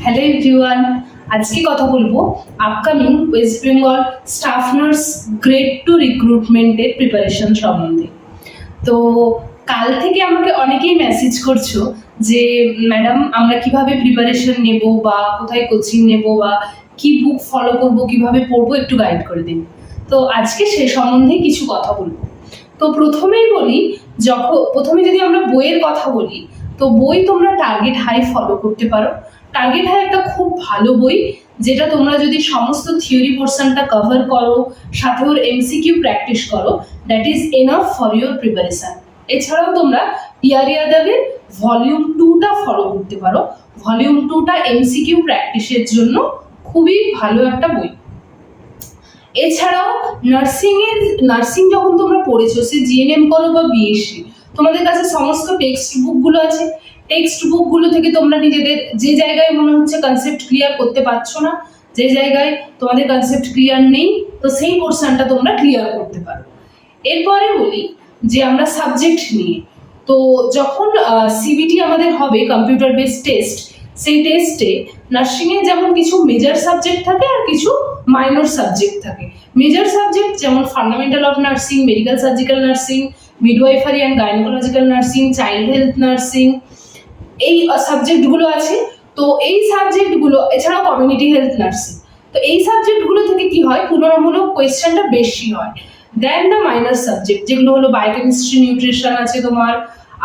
Hello everyone, আজকে কথা বলবো upcoming West Bengal staff nurse grade 2 রিক্রুটমেন্টের প্রিপারেশন সম্বন্ধে। তো কাল থেকে আমাকে অনেকেই মেসেজ করছো যে ম্যাডাম আমরা কিভাবে প্রিপারেশন নেব বা কোথায় কোচিং নেব বা কি বুক ফলো করব, কিভাবে পড়বো একটু গাইড করে দিন। তো আজকে সে সম্বন্ধে কিছু কথা বলবো। তো প্রথমেই বলি, প্রথমে যদি আমরা বইয়ের কথা বলি, তো বই তোমরা টার্গেট হাই ফলো করতে পারো। টার্গেট হাই একটা খুব ভালো বই, যেটা তোমরা যদি সমস্ত থিওরি পোর্শনটা কভার করো, সাথে ওর এমসিকিউ প্র্যাকটিস করো, that is enough for your preparation. এছাড়াও তোমরা পিয়ার ইয়াদাবের ভলিউম 2টা ফলো করতে পারো। ভলিউম 2টা এমসিকিউ প্র্যাকটিসের জন্য খুবই ভালো একটা বই। এছাড়াও নার্সিং যখন তোমরা পড়েছো, সে জিএনএম করো বা বিএসসি, তোমাদের কাছে সমস্ত টেক্সট বুকগুলো আছে। টেক্সট বুকগুলো থেকে তোমরা নিজেদের যে জায়গায় মনে হচ্ছে কনসেপ্ট ক্লিয়ার করতে পারছো না, যে জায়গায় তোমাদের কনসেপ্ট ক্লিয়ার নেই, তো সেই পোর্শনটা তোমরা ক্লিয়ার করতে পারো। এরপরে বলি যে আমরা সাবজেক্ট নিয়ে, তো যখন সিবিটি আমাদের হবে, কম্পিউটার বেসড টেস্ট, সেই টেস্টে নার্সিংয়ে যেমন কিছু মেজর সাবজেক্ট থাকে আর কিছু মাইনর সাবজেক্ট থাকে। মেজর সাবজেক্ট যেমন fundamental of nursing, medical surgical nursing, midwifery and gynaecological nursing, child health nursing, এই সাবজেক্টগুলো আছে। তো এই সাবজেক্টগুলো এছাড়াও কমিউনিটি হেলথ নার্সিং, তো এই সাবজেক্টগুলো থেকে কি হয়, তুলনামূলক কোয়েশ্চেনটা বেশি হয় দেন দ্য মাইনর সাবজেক্ট, যেগুলো হলো বায়োকেমিস্ট্রি, নিউট্রিশন আছে তোমার,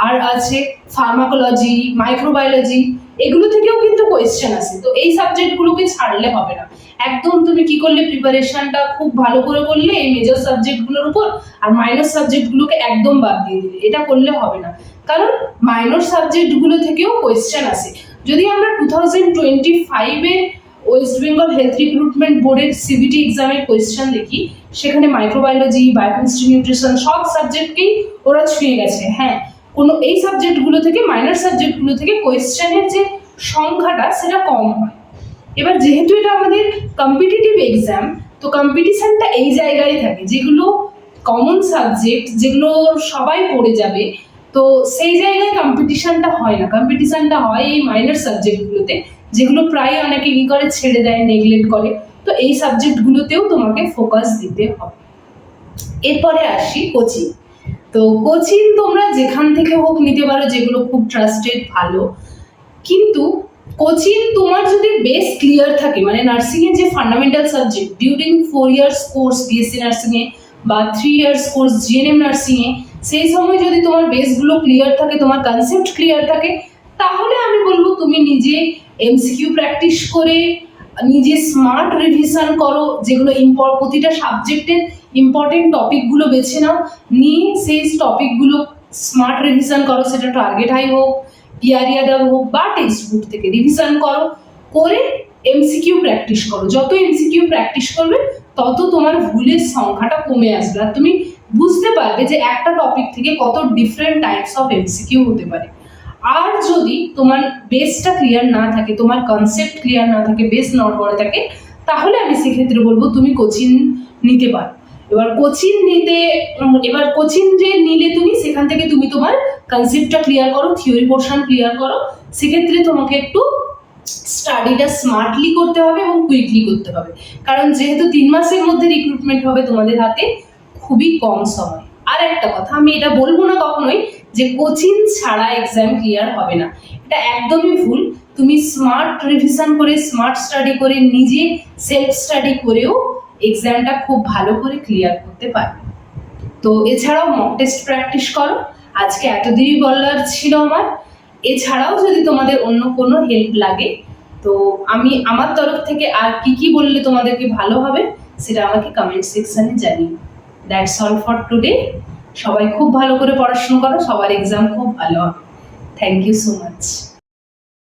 আর আছে ফার্মাকোলজি, মাইক্রোবায়োলজি, এগুলো থেকেও কিন্তু কোয়েশ্চেন আসে। তো এই সাবজেক্টগুলোকে ছাড়লে হবে না। একদম তুমি কি করলে, প্রিপারেশনটা খুব ভালো করে করলে এই মেজর সাবজেক্টগুলোর উপর, আর মাইনর সাবজেক্টগুলোকে একদম বাদ দিয়ে দিলে, এটা করলে হবে না। কারণ মাইনর সাবজেক্টগুলো থেকেও কোয়েশ্চেন আসে। যদি আমরা 2025-এ ওয়েস্ট বেঙ্গল হেলথ রিক্রুটমেন্ট বোর্ডের সিবিটি এক্সামের কোয়েশ্চেন দেখি, সেখানে মাইক্রোবায়োলজি, বায়োকেমিস্ট্রি, নিউট্রিশন সব সাবজেক্টকেই ওরা ছুঁয়ে গেছে। হ্যাঁ, কোনো এই সাবজেক্টগুলো থেকে, মাইনর সাবজেক্টগুলো থেকে কোয়েশ্চেনের যে সংখ্যাটা সেটা কম হয়। এবার যেহেতু এটা আমাদের কম্পিটিটিভ এক্সাম, তো কম্পিটিশনটা এই জায়গায় থাকে, যেগুলো কমন সাবজেক্ট, যেগুলো সবাই পড়ে যাবে, তো সেই জায়গায় কম্পিটিশনটা হয় না। কম্পিটিশনটা হয় এই মাইনর সাবজেক্টগুলোতে, যেগুলো প্রায় অনেকে কি করে, ছেড়ে দেয়, নেগলেক্ট করে। তো এই সাবজেক্টগুলোতেও তোমাকে ফোকাস দিতে হবে। এরপরে আসি কোচিং। তো কোচিং তোমরা যেখান থেকে হোক নিতে পারো, যেগুলো খুব ট্রাস্টেড, ভালো। কিন্তু কোচিং তোমার যদি বেস ক্লিয়ার থাকে, মানে নার্সিং এর যে fundamental subject during 4 years course BSc nursing এ বা 3 ইয়ার্স কোর্স জিএনএম নার্সিং এ, সেই সময় যদি তোমার বেসগুলো ক্লিয়ার থাকে, তোমার কনসেপ্ট ক্লিয়ার থাকে, তাহলে আমি বলবো তুমি নিজে এমসিকিউ প্র্যাকটিস করে, নিজে স্মার্ট রিভিশন করো, যেগুলো প্রতিটা সাবজেক্টের ইম্পর্টেন্ট টপিকগুলো বেছে নাও, নিয়ে সেই টপিকগুলো স্মার্ট রিভিশন করো। সেটা টার্গেট হাই হোক, পিয়ারিয়াডা হোক বা টেক্সট বুক থেকে রিভিশন করো, করে এমসিকিউ প্র্যাকটিস করো। যত এমসিকিউ প্র্যাকটিস করবে, তত তোমার ভুলের সংখ্যাটা কমে আসবে, আর তুমি বুঝতে পারবে যে একটা টপিক থেকে কত ডিফারেন্ট টাইপস অফ এমসিকিউ হতে পারে। আর যদি তোমার বেসটা ক্লিয়ার না থাকে, তোমার কনসেপ্ট ক্লিয়ার না থাকে, বেস নট করে থাকে, তাহলে আমি সেক্ষেত্রে বলবো তুমি কোচিং নিতে পারো। এবার কোচিং যে নিলে তুমি, সেখান থেকে তুমি তোমার কনসেপ্টটা ক্লিয়ার করো, থিওরি পোর্শন ক্লিয়ার করো। সেক্ষেত্রে তোমাকে একটু স্টাডিটা স্মার্টলি করতে হবে এবং কুইকলি করতে হবে, কারণ যেহেতু 3 মাসের মধ্যে রিক্রুটমেন্ট হবে তোমাদের হাতে, খুবই কম সময়। আর একটা কথা, আমি এটা বলবো না কখনোই যে কোচিং ছাড়া এক্সাম ক্লিয়ার হবে না, এটা একদমই ভুল। তুমি স্মার্ট রিভিশন করে, স্মার্ট স্টাডি করে, নিজে সেলফ স্টাডি করেও এক্সামটা খুব ভালো করে ক্লিয়ার করতে পারবে। তো এছাড়াও মক টেস্ট প্র্যাকটিস করো। আজকে এতদিনই বলার ছিল আমার। এছাড়াও যদি তোমাদের অন্য কোনো হেল্প লাগে, তো আমি আমার তরফ থেকে আর কি বললে তোমাদেরকে ভালো হবে, সেটা আমাকে কমেন্ট সেকশনে জানিও। That's all for today. সবাই খুব ভালো করে পড়াশোনা করো, সবার এক্সাম খুব ভালো হবে। Thank you so much.